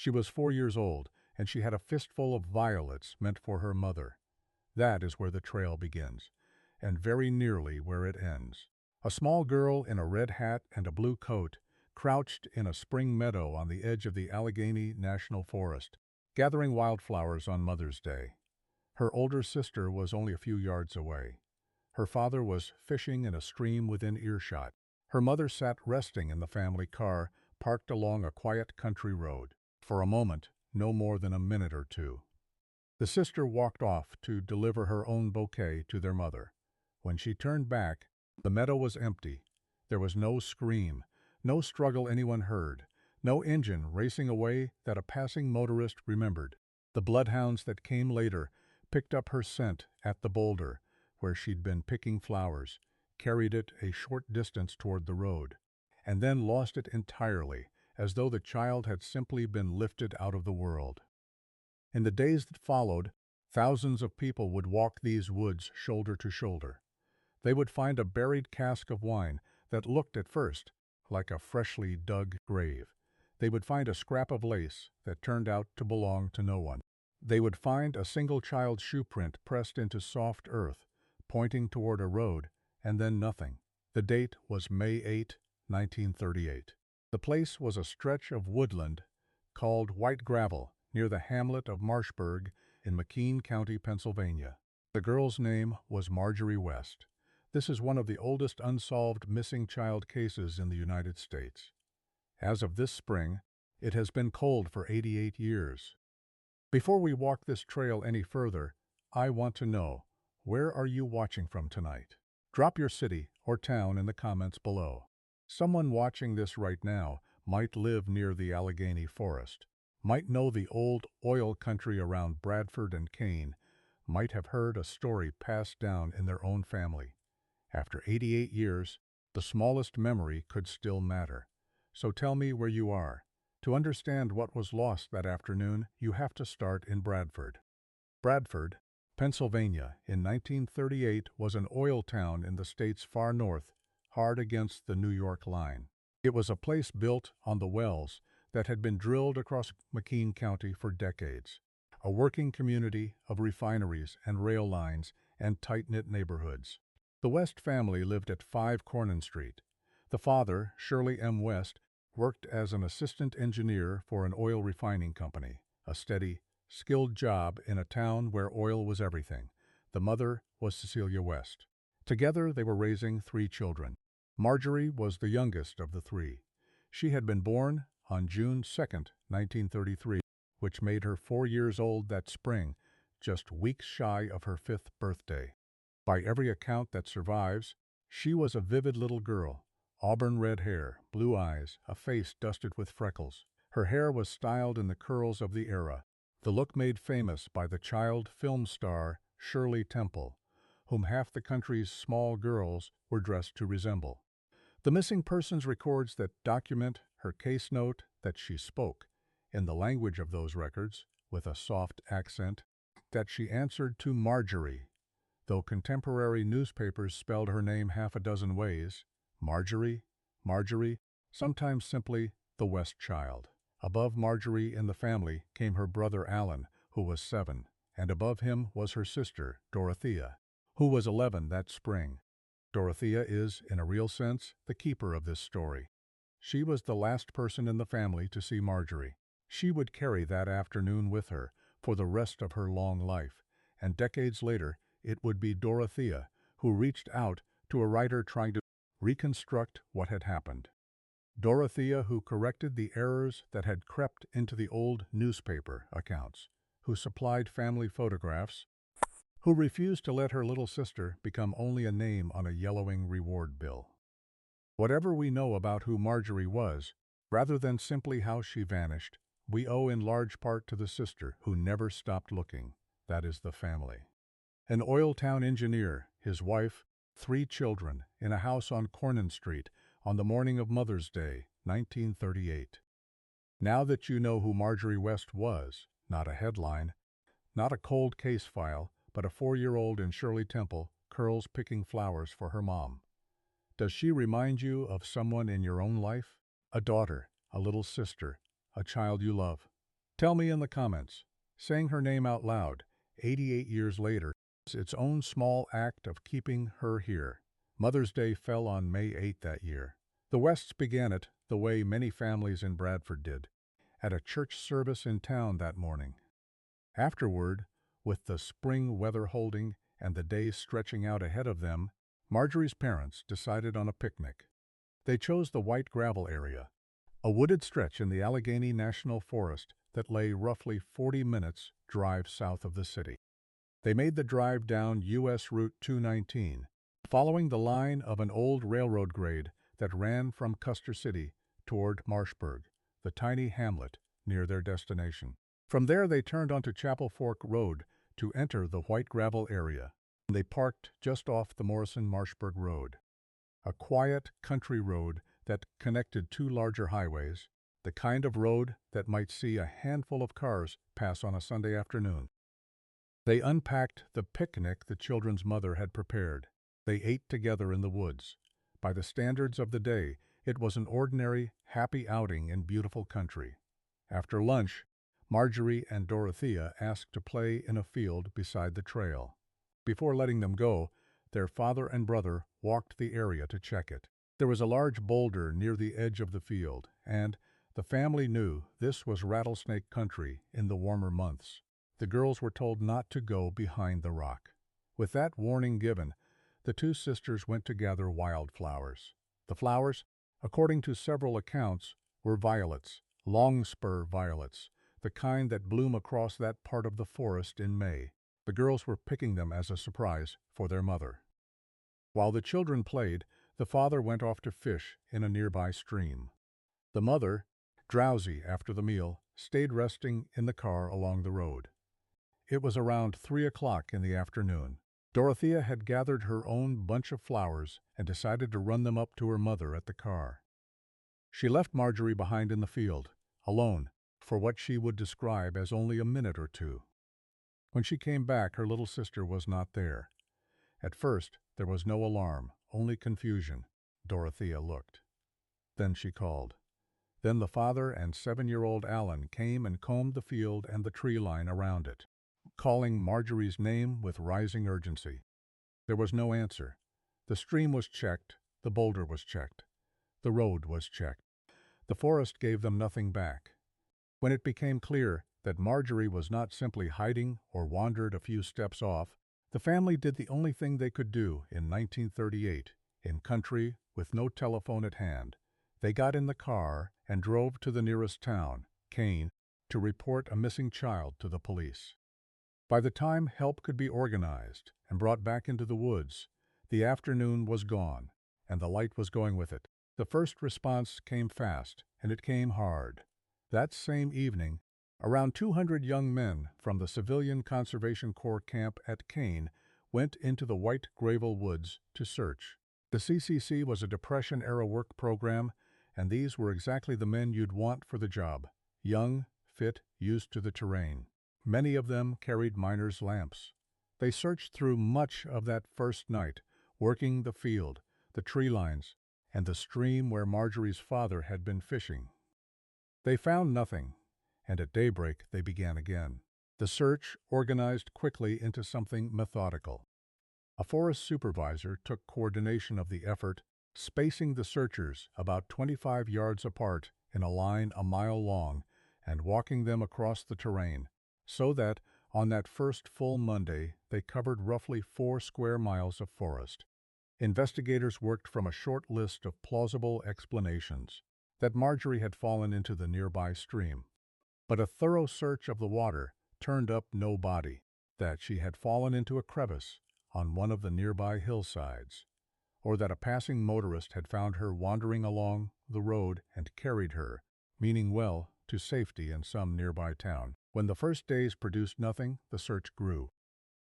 She was 4 years old, and she had a fistful of violets meant for her mother. That is where the trail begins, and very nearly where it ends. A small girl in a red hat and a blue coat crouched in a spring meadow on the edge of the Allegheny National Forest, gathering wildflowers on Mother's Day. Her older sister was only a few yards away. Her father was fishing in a stream within earshot. Her mother sat resting in the family car, parked along a quiet country road. For a moment, no more than a minute or two. The sister walked off to deliver her own bouquet to their mother. When she turned back, the meadow was empty. There was no scream, no struggle anyone heard, no engine racing away that a passing motorist remembered. The bloodhounds that came later picked up her scent at the boulder where she'd been picking flowers, carried it a short distance toward the road, and then lost it entirely, as though the child had simply been lifted out of the world. In the days that followed, thousands of people would walk these woods shoulder to shoulder. They would find a buried cask of wine that looked at first like a freshly dug grave. They would find a scrap of lace that turned out to belong to no one. They would find a single child's shoe print pressed into soft earth, pointing toward a road, and then nothing. The date was May 8, 1938. The place was a stretch of woodland called White Gravel near the hamlet of Marshburg in McKean County, Pennsylvania. The girl's name was Marjorie West. This is one of the oldest unsolved missing child cases in the United States. As of this spring, it has been cold for 88 years. Before we walk this trail any further, I want to know, where are you watching from tonight? Drop your city or town in the comments below. Someone watching this right now might live near the Allegheny Forest, might know the old oil country around Bradford and Kane, might have heard a story passed down in their own family. After 88 years, the smallest memory could still matter. So tell me where you are. To understand what was lost that afternoon, you have to start in Bradford. Bradford, Pennsylvania, in 1938 was an oil town in the state's far north, hard against the New York line. It was a place built on the wells that had been drilled across McKean County for decades, a working community of refineries and rail lines and tight-knit neighborhoods. The West family lived at 5 Cornan Street. The father, Shirley M. West, worked as an assistant engineer for an oil refining company, a steady, skilled job in a town where oil was everything. The mother was Cecilia West. Together they were raising 3 children. Marjorie was the youngest of the 3. She had been born on June 2, 1933, which made her 4 years old that spring, just weeks shy of her 5th birthday. By every account that survives, she was a vivid little girl. Auburn red hair, blue eyes, a face dusted with freckles. Her hair was styled in the curls of the era, the look made famous by the child film star Shirley Temple, whom half the country's small girls were dressed to resemble. The missing persons records that document her case note that she spoke, in the language of those records, with a soft accent, that she answered to Marjorie, though contemporary newspapers spelled her name half a dozen ways. Marjorie, Marjorie, sometimes simply the West child. Above Marjorie in the family came her brother Alan, who was 7, and above him was her sister, Dorothea, who was 11 that spring. Dorothea is, in a real sense, the keeper of this story. She was the last person in the family to see Marjorie. She would carry that afternoon with her for the rest of her long life, and decades later it would be Dorothea who reached out to a writer trying to reconstruct what had happened. Dorothea who corrected the errors that had crept into the old newspaper accounts, who supplied family photographs, who refused to let her little sister become only a name on a yellowing reward bill. Whatever we know about who Marjorie was, rather than simply how she vanished, we owe in large part to the sister who never stopped looking, that is the family. An oil town engineer, his wife, 3 children, in a house on Cornan Street on the morning of Mother's Day, 1938. Now that you know who Marjorie West was, not a headline, not a cold case file, but a 4-year-old in Shirley Temple, curls picking flowers for her mom. Does she remind you of someone in your own life? A daughter, a little sister, a child you love? Tell me in the comments. Saying her name out loud, 88 years later, is its own small act of keeping her here. Mother's Day fell on May 8 that year. The Wests began it the way many families in Bradford did, at a church service in town that morning. Afterward, with the spring weather holding and the days stretching out ahead of them, Marjorie's parents decided on a picnic. They chose the White Gravel area, a wooded stretch in the Allegheny National Forest that lay roughly 40 minutes drive south of the city. They made the drive down U.S. Route 219, following the line of an old railroad grade that ran from Custer City toward Marshburg, the tiny hamlet near their destination. From there they turned onto Chapel Fork Road to enter the White Gravel area. They parked just off the Morrison-Marshburg Road, a quiet country road that connected two larger highways, the kind of road that might see a handful of cars pass on a Sunday afternoon. They unpacked the picnic the children's mother had prepared. They ate together in the woods. By the standards of the day, it was an ordinary, happy outing in beautiful country. After lunch, Marjorie and Dorothea asked to play in a field beside the trail. Before letting them go, their father and brother walked the area to check it. There was a large boulder near the edge of the field, and the family knew this was rattlesnake country in the warmer months. The girls were told not to go behind the rock. With that warning given, the two sisters went to gather wildflowers. The flowers, according to several accounts, were violets, longspur violets, the kind that bloom across that part of the forest in May. The girls were picking them as a surprise for their mother. While the children played, the father went off to fish in a nearby stream. The mother, drowsy after the meal, stayed resting in the car along the road. It was around 3 o'clock in the afternoon. Dorothea had gathered her own bunch of flowers and decided to run them up to her mother at the car. She left Marjorie behind in the field, alone, for what she would describe as only a minute or two. When she came back, her little sister was not there. At first, there was no alarm, only confusion. Dorothea looked. Then she called. Then the father and 7-year-old Alan came and combed the field and the tree line around it, calling Marjorie's name with rising urgency. There was no answer. The stream was checked, the boulder was checked, the road was checked. The forest gave them nothing back. When it became clear that Marjorie was not simply hiding or wandered a few steps off, the family did the only thing they could do in 1938, in country with no telephone at hand. They got in the car and drove to the nearest town, Kane, to report a missing child to the police. By the time help could be organized and brought back into the woods, the afternoon was gone, and the light was going with it. The first response came fast, and it came hard. That same evening, around 200 young men from the Civilian Conservation Corps camp at Kane went into the White Gravel Woods to search. The CCC was a Depression-era work program, and these were exactly the men you'd want for the job. Young, fit, used to the terrain. Many of them carried miners' lamps. They searched through much of that first night, working the field, the tree lines, and the stream where Marjorie's father had been fishing. They found nothing, and at daybreak they began again. The search organized quickly into something methodical. A forest supervisor took coordination of the effort, spacing the searchers about 25 yards apart in a line a mile long and walking them across the terrain, so that on that first full Monday they covered roughly 4 square miles of forest. Investigators worked from a short list of plausible explanations: that Marjorie had fallen into the nearby stream, but a thorough search of the water turned up no body; that she had fallen into a crevice on one of the nearby hillsides, or that a passing motorist had found her wandering along the road and carried her, meaning well, to safety in some nearby town. When the first days produced nothing, the search grew.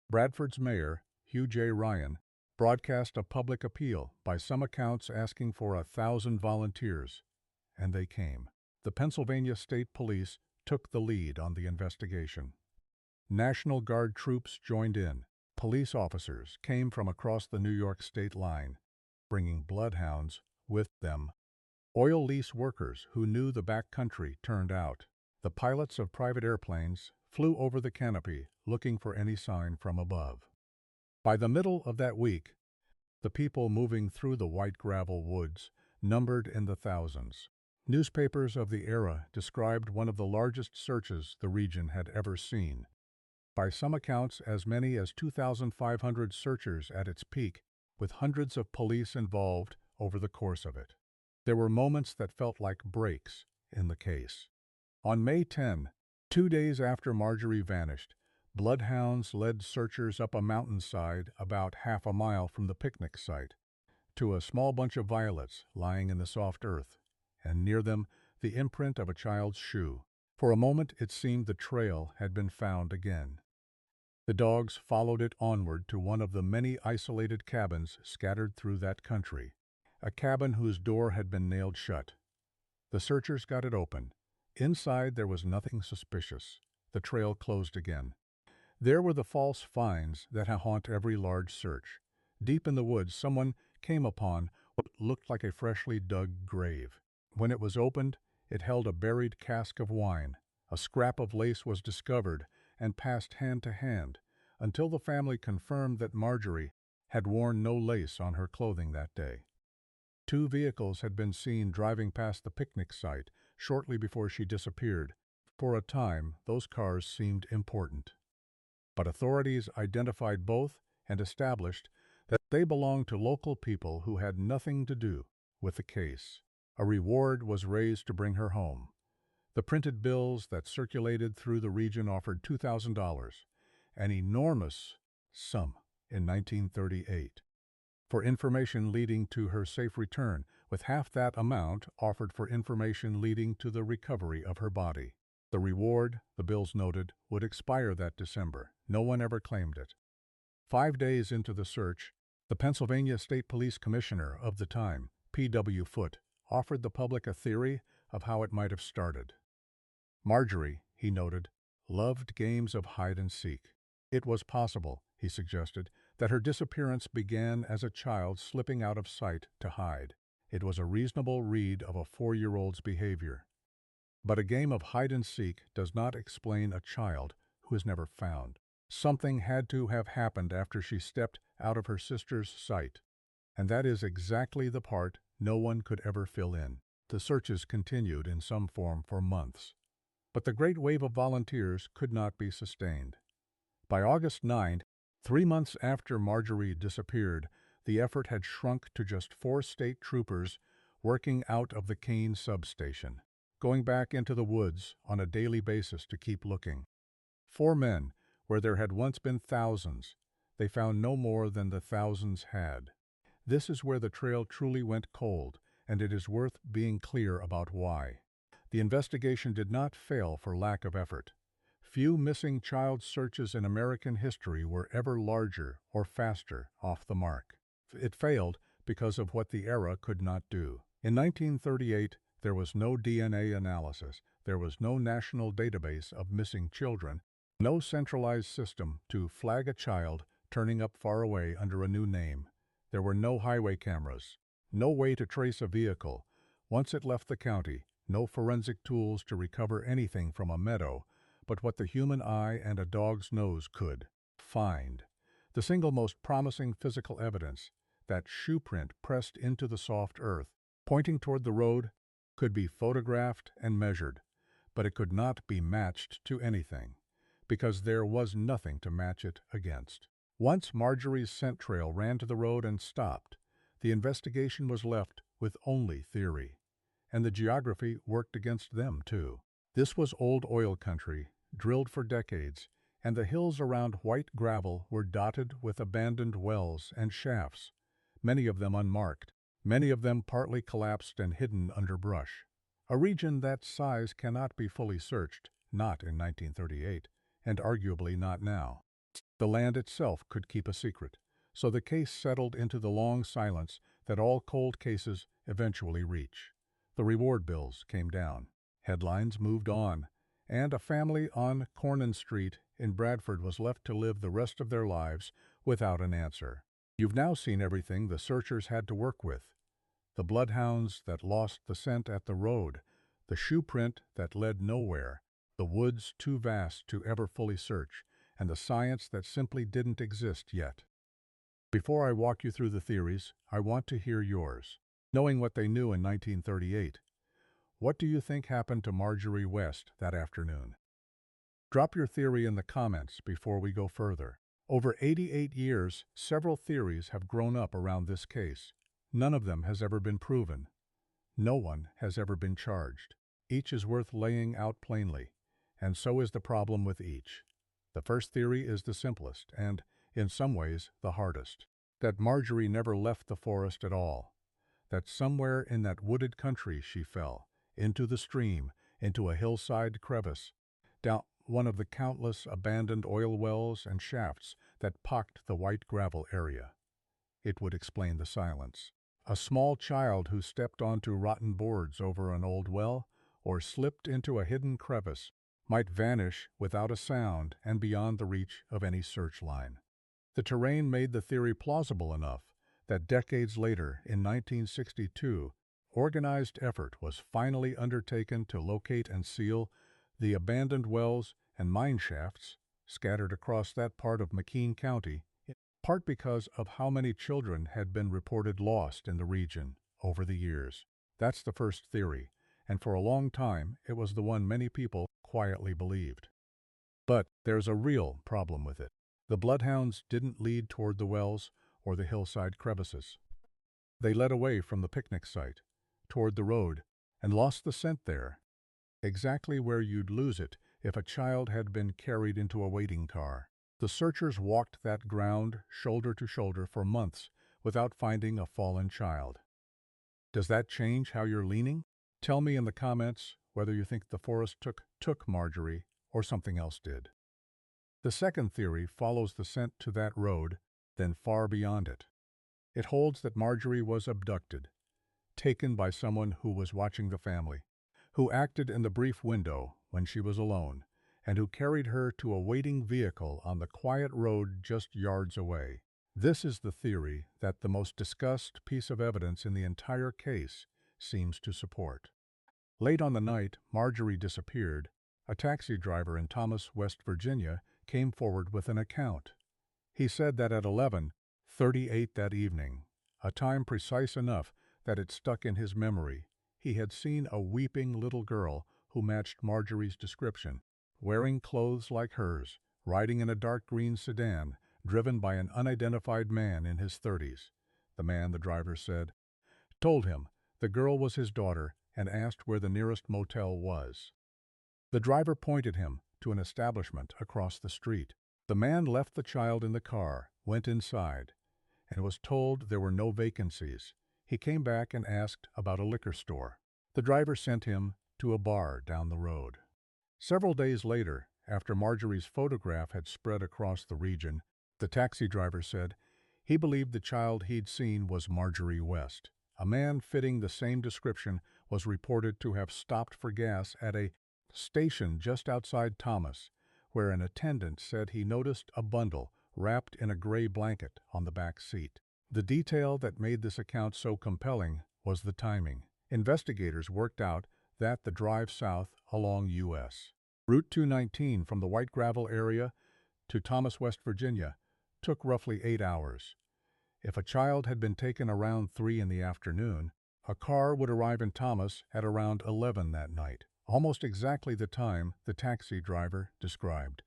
Bradford's mayor, Hugh J. Ryan, broadcast a public appeal, by some accounts asking for 1,000 volunteers, and they came. The Pennsylvania State Police took the lead on the investigation. National Guard troops joined in. Police officers came from across the New York state line, bringing bloodhounds with them. Oil lease workers who knew the back country turned out. The pilots of private airplanes flew over the canopy looking for any sign from above. By the middle of that week, the people moving through the white gravel woods numbered in the thousands. Newspapers of the era described one of the largest searches the region had ever seen. By some accounts, as many as 2,500 searchers at its peak, with hundreds of police involved over the course of it. There were moments that felt like breaks in the case. On May 10, 2 days after Marjorie vanished, bloodhounds led searchers up a mountainside about half a mile from the picnic site to a small bunch of violets lying in the soft earth, and near them the imprint of a child's shoe. For a moment it seemed the trail had been found again. The dogs followed it onward to one of the many isolated cabins scattered through that country, a cabin whose door had been nailed shut. The searchers got it open. Inside there was nothing suspicious. The trail closed again. There were the false finds that haunt every large search. Deep in the woods, someone came upon what looked like a freshly dug grave. When it was opened, it held a buried cask of wine. A scrap of lace was discovered and passed hand to hand, until the family confirmed that Marjorie had worn no lace on her clothing that day. 2 vehicles had been seen driving past the picnic site shortly before she disappeared. For a time, those cars seemed important. But authorities identified both and established that they belonged to local people who had nothing to do with the case. A reward was raised to bring her home. The printed bills that circulated through the region offered $2,000, an enormous sum in 1938, for information leading to her safe return, with half that amount offered for information leading to the recovery of her body. The reward, the bills noted, would expire that December. No one ever claimed it. 5 days into the search, the Pennsylvania State Police Commissioner of the time, P.W. Foote, offered the public a theory of how it might have started. Marjorie, he noted, loved games of hide and seek. It was possible, he suggested, that her disappearance began as a child slipping out of sight to hide. It was a reasonable read of a 4-year-old's behavior. But a game of hide and seek does not explain a child who is never found. Something had to have happened after she stepped out of her sister's sight, and that is exactly the part no one could ever fill in. The searches continued in some form for months, but the great wave of volunteers could not be sustained. By August 9, 3 months after Marjorie disappeared, the effort had shrunk to just 4 state troopers working out of the Kane substation, going back into the woods on a daily basis to keep looking. 4 men, where there had once been thousands. They found no more than the thousands had. This is where the trail truly went cold, and it is worth being clear about why. The investigation did not fail for lack of effort. Few missing child searches in American history were ever larger or faster off the mark. It failed because of what the era could not do. In 1938, there was no DNA analysis. There was no national database of missing children, no centralized system to flag a child turning up far away under a new name. There were no highway cameras, no way to trace a vehicle. Once it left the county, no forensic tools to recover anything from a meadow but what the human eye and a dog's nose could find. The single most promising physical evidence, that shoe print pressed into the soft earth, pointing toward the road, could be photographed and measured, but it could not be matched to anything, because there was nothing to match it against. Once Marjorie's scent trail ran to the road and stopped, the investigation was left with only theory, and the geography worked against them too. This was old oil country, drilled for decades, and the hills around white gravel were dotted with abandoned wells and shafts, many of them unmarked, many of them partly collapsed and hidden under brush. A region that size cannot be fully searched, not in 1938, and arguably not now. The land itself could keep a secret, so the case settled into the long silence that all cold cases eventually reach. The reward bills came down, headlines moved on, and a family on Cornan Street in Bradford was left to live the rest of their lives without an answer. You've now seen everything the searchers had to work with. The bloodhounds that lost the scent at the road, the shoe print that led nowhere, the woods too vast to ever fully search, and the science that simply didn't exist yet. Before I walk you through the theories, I want to hear yours. Knowing what they knew in 1938, what do you think happened to Marjorie West that afternoon? Drop your theory in the comments before we go further. Over 88 years, several theories have grown up around this case. None of them has ever been proven. No one has ever been charged. Each is worth laying out plainly, and so is the problem with each. The first theory is the simplest and, in some ways, the hardest. That Marjorie never left the forest at all. That somewhere in that wooded country she fell, into the stream, into a hillside crevice, down one of the countless abandoned oil wells and shafts that pocked the white gravel area. It would explain the silence. A small child who stepped onto rotten boards over an old well or slipped into a hidden crevice might vanish without a sound and beyond the reach of any search line. The terrain made the theory plausible enough that decades later, in 1962, organized effort was finally undertaken to locate and seal the abandoned wells and mine shafts scattered across that part of McKean County, in part because of how many children had been reported lost in the region over the years. That's the first theory, and for a long time it was the one many people quietly believed. But there's a real problem with it. The bloodhounds didn't lead toward the wells or the hillside crevices. They led away from the picnic site, toward the road, and lost the scent there, exactly where you'd lose it if a child had been carried into a waiting car. The searchers walked that ground shoulder to shoulder for months without finding a fallen child. Does that change how you're leaning? Tell me in the comments whether you think the forest took Marjorie or something else did. The second theory follows the scent to that road, then far beyond it. It holds that Marjorie was abducted, taken by someone who was watching the family, who acted in the brief window when she was alone, and who carried her to a waiting vehicle on the quiet road just yards away. This is the theory that the most discussed piece of evidence in the entire case seems to support. Late on the night Marjorie disappeared, a taxi driver in Thomas, West Virginia, came forward with an account. He said that at 11:38 that evening, a time precise enough that it stuck in his memory, he had seen a weeping little girl who matched Marjorie's description, wearing clothes like hers, riding in a dark green sedan, driven by an unidentified man in his 30s. The man, the driver said, told him the girl was his daughter and asked where the nearest motel was. The driver pointed him to an establishment across the street. The man left the child in the car, went inside, and was told there were no vacancies. He came back and asked about a liquor store. The driver sent him to a bar down the road. Several days later, after Marjorie's photograph had spread across the region, the taxi driver said he believed the child he'd seen was Marjorie West. A man fitting the same description was reported to have stopped for gas at a station just outside Thomas, where an attendant said he noticed a bundle wrapped in a gray blanket on the back seat. The detail that made this account so compelling was the timing. Investigators worked out that the drive south along U.S. Route 219 from the White Gravel area to Thomas, West Virginia, took roughly 8 hours. If a child had been taken around 3 in the afternoon, a car would arrive in Thomas at around 11 that night, almost exactly the time the taxi driver described.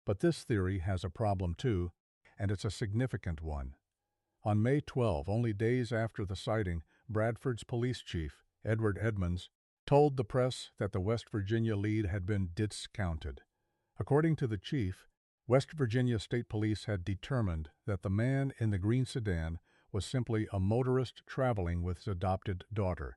But this theory has a problem too, and it's a significant one. On May 12, only days after the sighting, Bradford's police chief, Edward Edmonds, told the press that the West Virginia lead had been discounted. According to the chief, West Virginia State Police had determined that the man in the green sedan was simply a motorist traveling with his adopted daughter,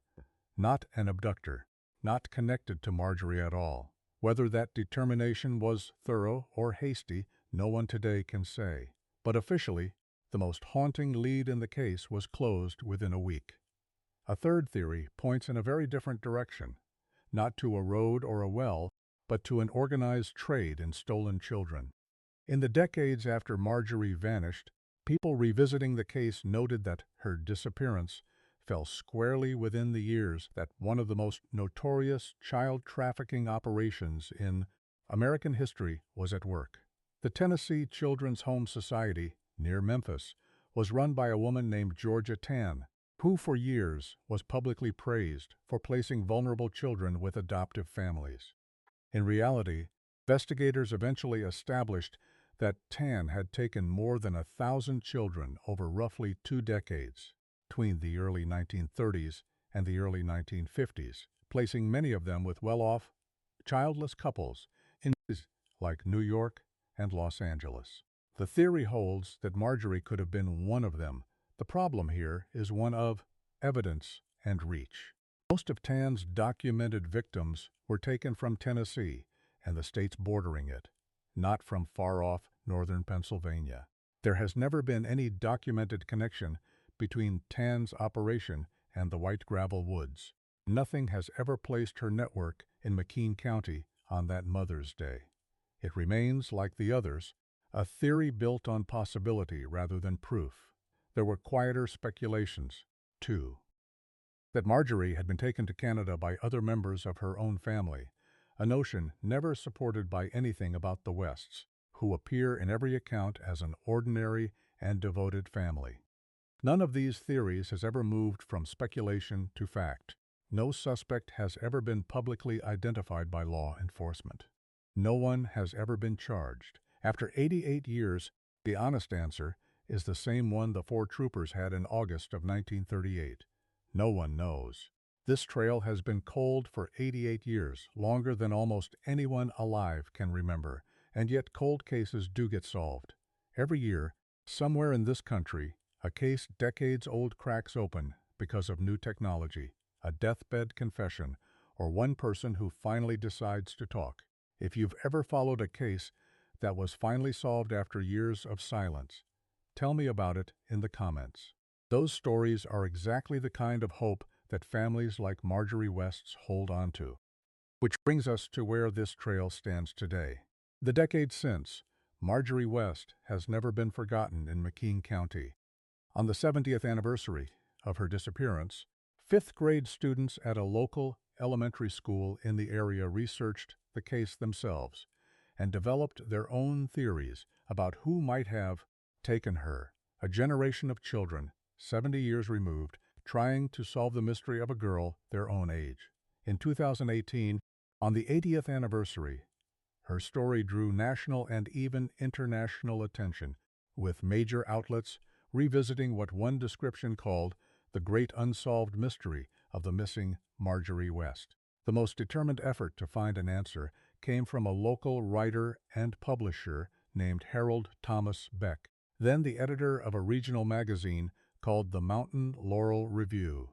not an abductor, not connected to Marjorie at all. Whether that determination was thorough or hasty, no one today can say. But officially, the most haunting lead in the case was closed within a week. A third theory points in a very different direction, not to a road or a well, but to an organized trade in stolen children. In the decades after Marjorie vanished, people revisiting the case noted that her disappearance fell squarely within the years that one of the most notorious child trafficking operations in American history was at work. The Tennessee Children's Home Society, near Memphis, was run by a woman named Georgia Tann, who for years was publicly praised for placing vulnerable children with adoptive families. In reality, investigators eventually established that Tann had taken more than 1,000 children over roughly 2 decades, between the early 1930s and the early 1950s, placing many of them with well-off, childless couples in cities like New York and Los Angeles. The theory holds that Marjorie could have been one of them. The problem here is one of evidence and reach. Most of Tann's documented victims were taken from Tennessee and the states bordering it, not from far-off northern Pennsylvania. There has never been any documented connection between Tann's operation and the White Gravel Woods. Nothing has ever placed her network in McKean County on that Mother's Day. It remains, like the others, a theory built on possibility rather than proof. There were quieter speculations, too, that Marjorie had been taken to Canada by other members of her own family, a notion never supported by anything about the Wests, who appear in every account as an ordinary and devoted family. None of these theories has ever moved from speculation to fact. No suspect has ever been publicly identified by law enforcement. No one has ever been charged. After 88 years, the honest answer is the same one the 4 troopers had in August of 1938. No one knows. This trail has been cold for 88 years, longer than almost anyone alive can remember, and yet cold cases do get solved. Every year, somewhere in this country, a case decades old cracks open because of new technology, a deathbed confession, or one person who finally decides to talk. If you've ever followed a case that was finally solved after years of silence, tell me about it in the comments. Those stories are exactly the kind of hope that families like Marjorie West's hold on to. Which brings us to where this trail stands today. The decades since, Marjorie West has never been forgotten in McKean County. On the 70th anniversary of her disappearance, 5th grade students at a local elementary school in the area researched the case themselves and developed their own theories about who might have taken her. A generation of children, 70 years removed, trying to solve the mystery of a girl their own age. In 2018, on the 80th anniversary, her story drew national and even international attention, with major outlets revisiting what one description called the great unsolved mystery of the missing Marjorie West. The most determined effort to find an answer came from a local writer and publisher named Harold Thomas Beck, then the editor of a regional magazine called the Mountain Laurel Review.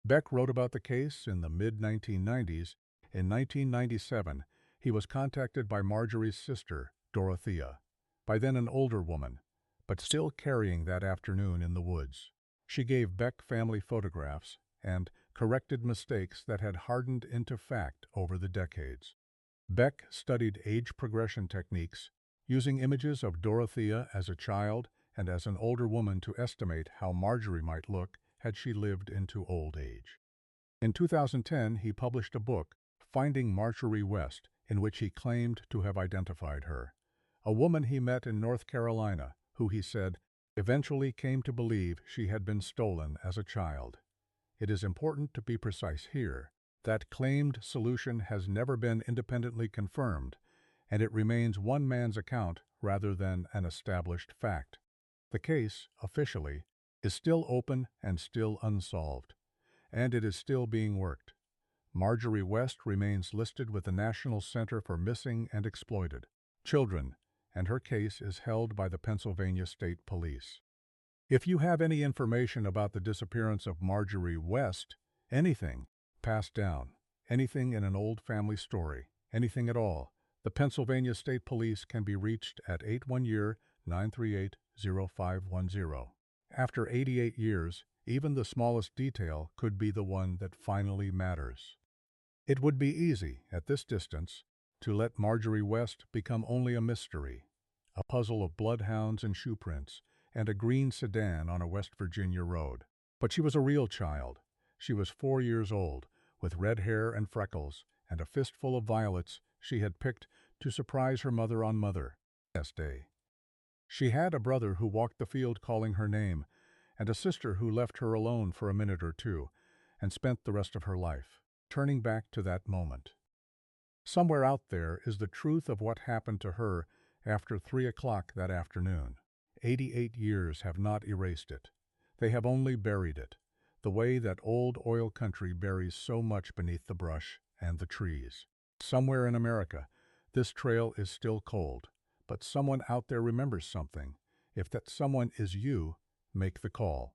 Beck wrote about the case in the mid-1990s. In 1997, he was contacted by Marjorie's sister, Dorothea, by then an older woman, but still carrying that afternoon in the woods. She gave Beck family photographs and corrected mistakes that had hardened into fact over the decades. Beck studied age progression techniques, using images of Dorothea as a child and as an older woman to estimate how Marjorie might look had she lived into old age. In 2010, he published a book, Finding Marjorie West, in which he claimed to have identified her. A woman he met in North Carolina, who he said eventually came to believe she had been stolen as a child. It is important to be precise here. That claimed solution has never been independently confirmed, and it remains one man's account rather than an established fact. The case, officially, is still open and still unsolved, and it is still being worked. Marjorie West remains listed with the National Center for Missing and Exploited Children, and her case is held by the Pennsylvania State Police. If you have any information about the disappearance of Marjorie West, anything passed down, anything in an old family story, anything at all, the Pennsylvania State Police can be reached at 810-938-0510. After 88 years, even the smallest detail could be the one that finally matters. It would be easy, at this distance, to let Marjorie West become only a mystery, a puzzle of bloodhounds and shoe prints, and a green sedan on a West Virginia road. But she was a real child. She was 4 years old, with red hair and freckles, and a fistful of violets she had picked to surprise her mother on Mother's Day. She had a brother who walked the field calling her name, and a sister who left her alone for a minute or two, and spent the rest of her life turning back to that moment. Somewhere out there is the truth of what happened to her after 3 o'clock that afternoon. 88 years have not erased it. They have only buried it, the way that old oil country buries so much beneath the brush and the trees. Somewhere in America, this trail is still cold, but someone out there remembers something. If that someone is you, make the call.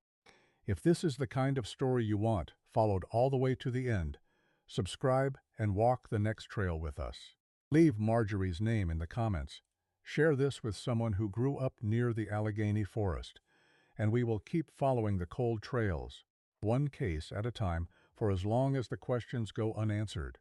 If this is the kind of story you want, followed all the way to the end, subscribe and walk the next trail with us. Leave Marjorie's name in the comments. Share this with someone who grew up near the Allegheny Forest, and we will keep following the cold trails, one case at a time, for as long as the questions go unanswered.